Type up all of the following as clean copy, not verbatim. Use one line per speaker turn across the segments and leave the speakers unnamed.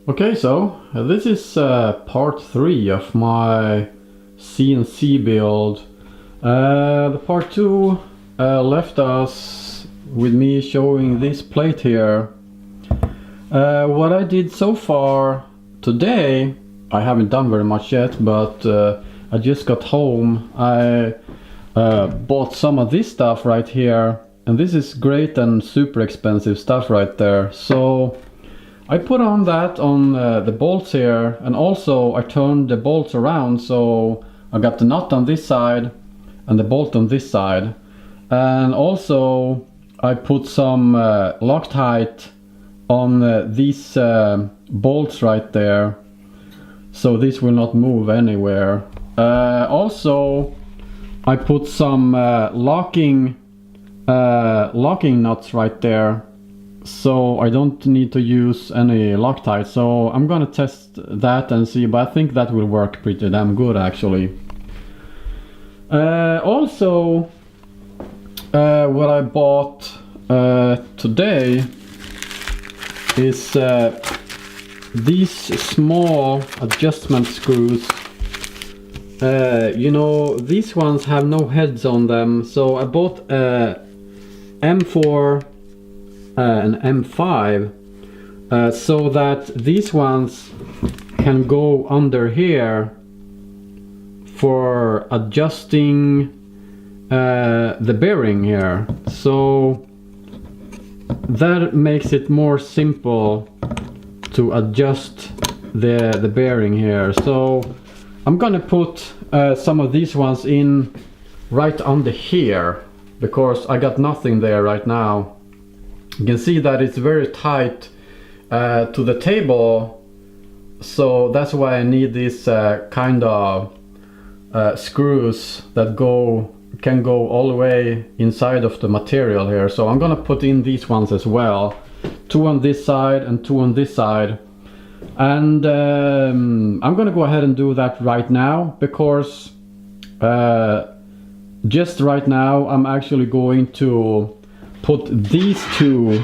Okay, so this is part 3 of my CNC build. The part 2 left us with me showing this plate here. What I did so far today, I haven't done very much yet, but I just got home. I bought some of this stuff right here, and this is great and super expensive stuff right there. So I put on that on the bolts here, and also I turned the bolts around, so I got the nut on this side and the bolt on this side. And also I put some Loctite on these bolts right there, so this will not move anywhere. Also I put some locking nuts right there, so I don't need to use any Loctite. So I'm gonna test that and see, but I think that will work pretty damn good actually. Also what I bought today is these small adjustment screws. You know, these ones have no heads on them, so I bought M4 and M5 so that these ones can go under here for adjusting the bearing here. So that makes it more simple to adjust the bearing here. So I'm gonna put some of these ones in right under here, because I got nothing there right now. You can see that it's very tight to the table, so that's why I need these kind of screws that can go all the way inside of the material here. So I'm gonna put in these ones as well, 2 on this side and 2 on this side. And I'm gonna go ahead and do that right now, because just right now I'm actually going to put these two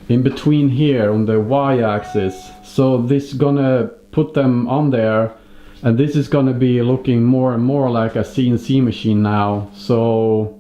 in between here on the y-axis. So this is gonna put them on there, and this is gonna be looking more and more like a CNC machine now. So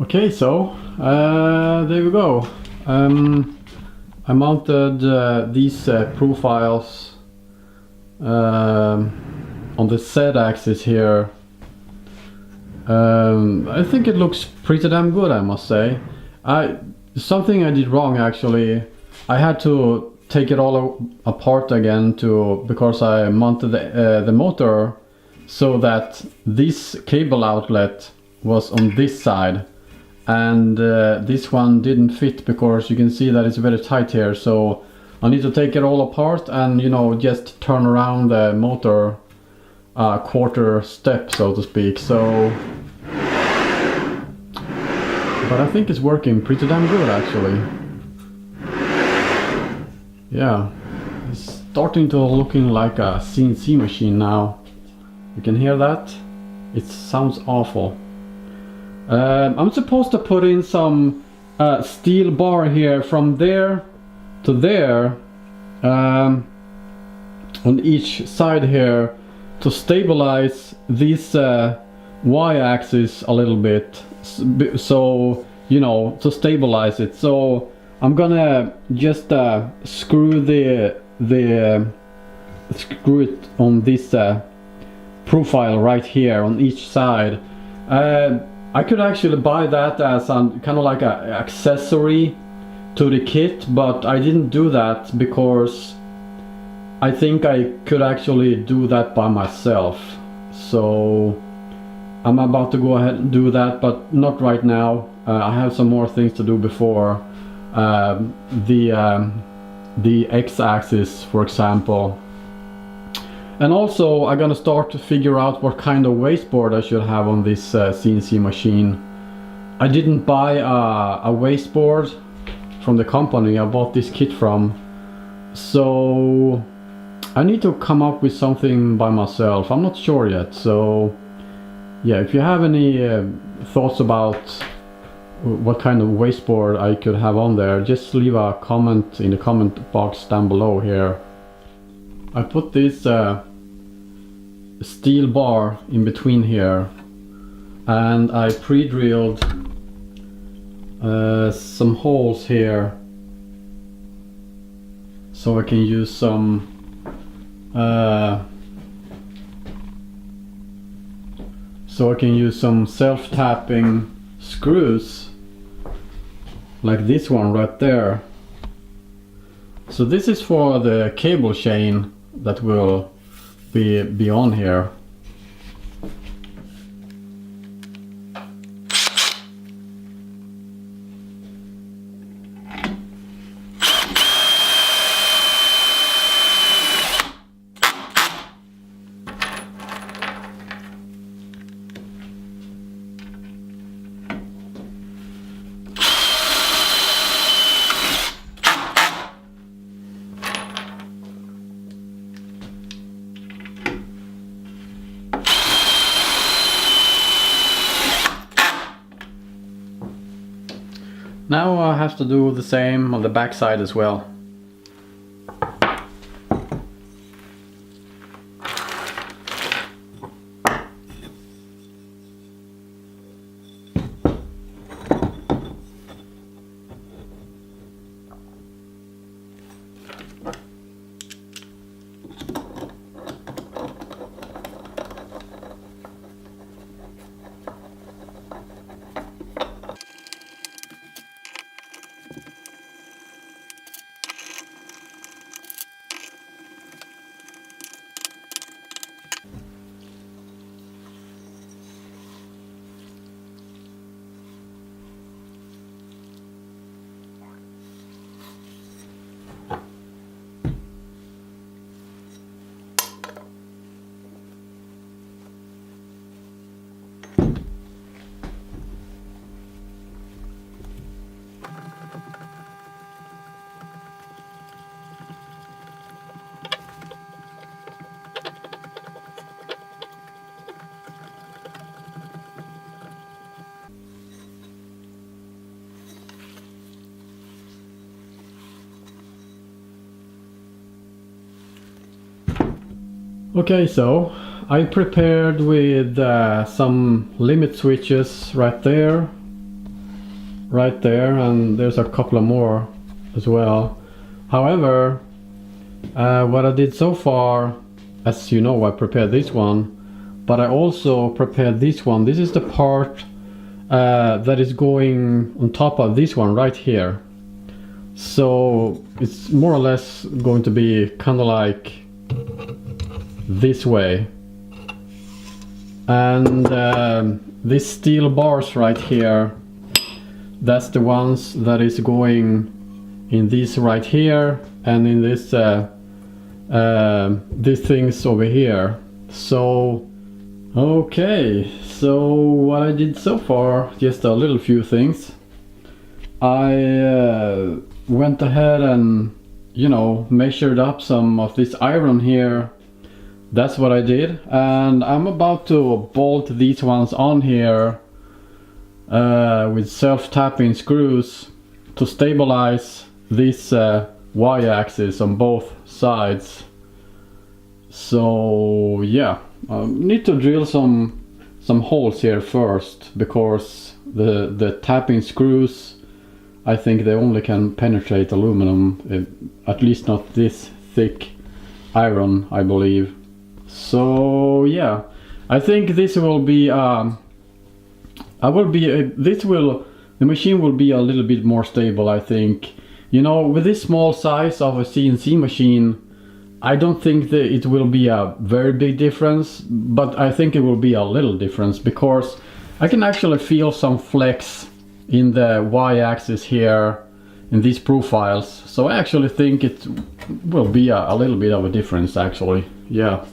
okay, so there we go. I mounted these profiles on the Z-axis here. I think it looks pretty damn good, I must say. Something I did wrong actually. I had to take it all apart again because I mounted the motor so that this cable outlet was on this side, and this one didn't fit because you can see that it's very tight here. So I need to take it all apart and, you know, just turn around the motor quarter step, so to speak. So But I think it's working pretty damn good actually. Yeah, it's starting to looking like a CNC machine now. You can hear that? It sounds awful. I'm supposed to put in some steel bar here from there to there on each side here to stabilize this y-axis a little bit, so you know, to stabilize it. So I'm gonna just screw screw it on this profile right here on each side. I could actually buy that as kind of like an accessory to the kit, but I didn't do that because I think I could actually do that by myself. So I'm about to go ahead and do that, but not right now. I have some more things to do before the x-axis, for example. And also I'm gonna start to figure out what kind of wasteboard I should have on this CNC machine. I didn't buy a wasteboard from the company I bought this kit from, so I need to come up with something by myself. I'm not sure yet, so yeah, if you have any thoughts about what kind of wasteboard I could have on there, just leave a comment in the comment box down below here. I put this steel bar in between here, and I pre-drilled some holes here so I can use some self-tapping screws like this one right there. So this is for the cable chain that will be on here. Now I have to do the same on the back side as well. Okay, so I prepared with some limit switches right there, and there's a couple of more as well. However, what I did so far, as you know, I prepared this one, but I also prepared this one. This is the part that is going on top of this one right here. So it's more or less going to be kind of like this way, and these steel bars right here, that's the ones that is going in this right here and in this these things over here. So okay, so what I did so far, just a little few things. I went ahead and, you know, measured up some of this iron here. That's what I did, and I'm about to bolt these ones on here with self-tapping screws to stabilize this y-axis on both sides. So yeah, I need to drill some holes here first, because the tapping screws, I think they only can penetrate aluminum, at least not this thick iron, I believe. So yeah, I think this will be the machine will be a little bit more stable, I think. You know, with this small size of a CNC machine, I don't think that it will be a very big difference, but I think it will be a little difference, because I can actually feel some flex in the y-axis here in these profiles. So I actually think it will be a little bit of a difference, actually. Yeah.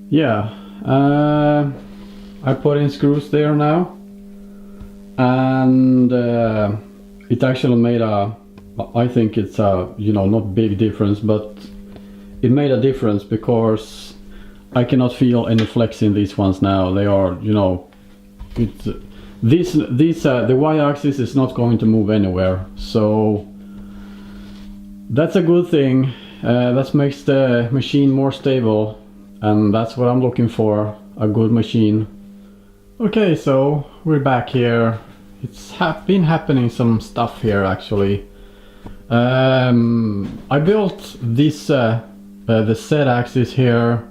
Yeah, I put in screws there now, and it actually made I think it's a, you know, not big difference, but it made a difference, because I cannot feel any flex in these ones now. They are, you know, it's the y-axis is not going to move anywhere, so that's a good thing. That makes the machine more stable, and that's what I'm looking for, a good machine. Okay, so we're back here. It's been happening some stuff here, actually. I built this the Z-axis here.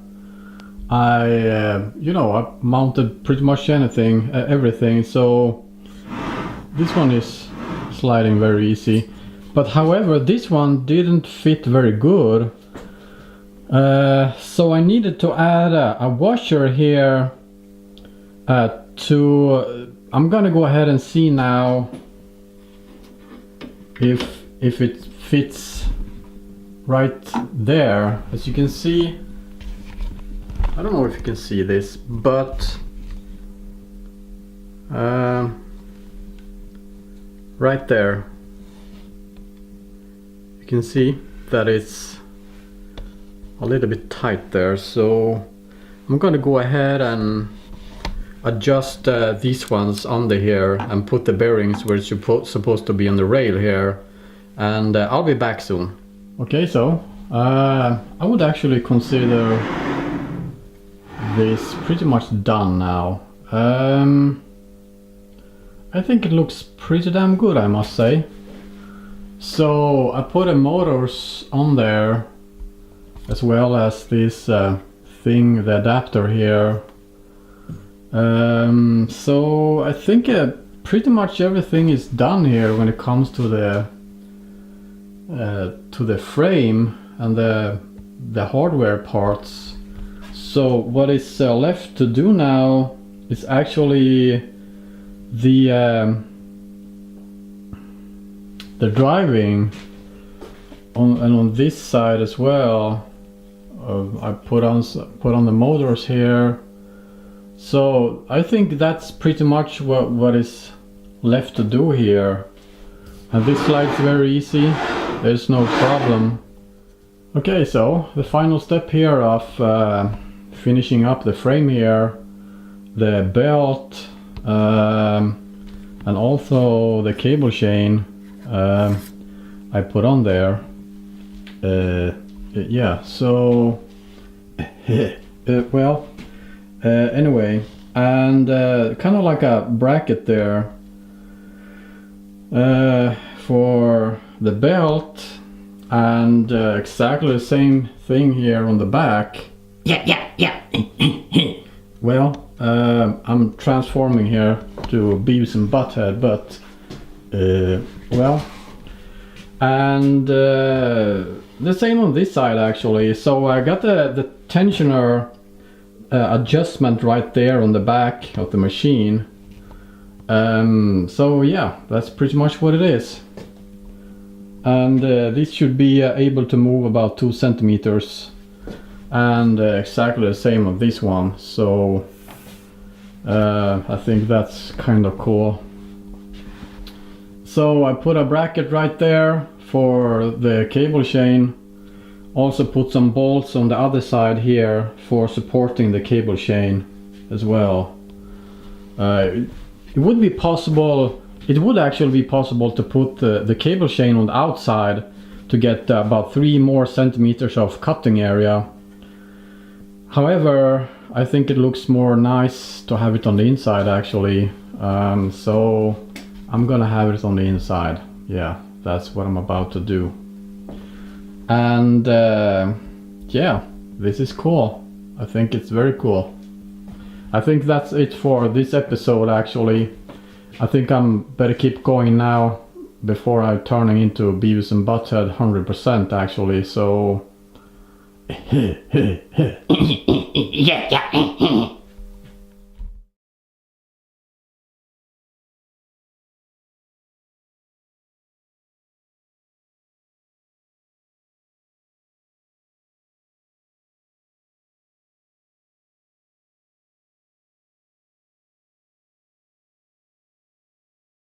You know, I mounted pretty much everything, so this one is sliding very easy. But however, this one didn't fit very good. So I needed to add a washer here I'm gonna go ahead and see now if it fits right there. As you can see, I don't know if you can see this, but right there you can see that it's a little bit tight there, so I'm gonna go ahead and adjust these ones under here and put the bearings where it's supposed to be on the rail here, and I'll be back soon. Okay, so I would actually consider this pretty much done now. I think it looks pretty damn good, I must say. So I put the motors on there, as well as this thing, the adapter here. So I think pretty much everything is done here when it comes to the frame and the hardware parts. So what is left to do now is actually the driving on this side as well. I put on the motors here. So I think that's pretty much what is left to do here. And this slide's very easy, there's no problem. Okay, so the final step here of finishing up the frame here, the belt, and also the cable chain I put on there. Yeah, so well, anyway, and kind of like a bracket there for the belt, and exactly the same thing here on the back.
Yeah.
Well, I'm transforming here to Beavis and Butthead, but well, and the same on this side actually. So I got the tensioner adjustment right there on the back of the machine. So yeah, that's pretty much what it is. And this should be able to move about 2 centimeters, and exactly the same on this one. So I think that's kind of cool. So I put a bracket right there for the cable chain. Also put some bolts on the other side here for supporting the cable chain as well. It would actually be possible to put the cable chain on the outside to get about 3 more centimeters of cutting area. However, I think it looks more nice to have it on the inside actually. So I'm gonna have it on the inside. Yeah, that's what I'm about to do. And yeah, this is cool. I think it's very cool. I think that's it for this episode actually. I think I'm better keep going now before I'm turning into Beavis and Butthead 100% actually, so
Yeah.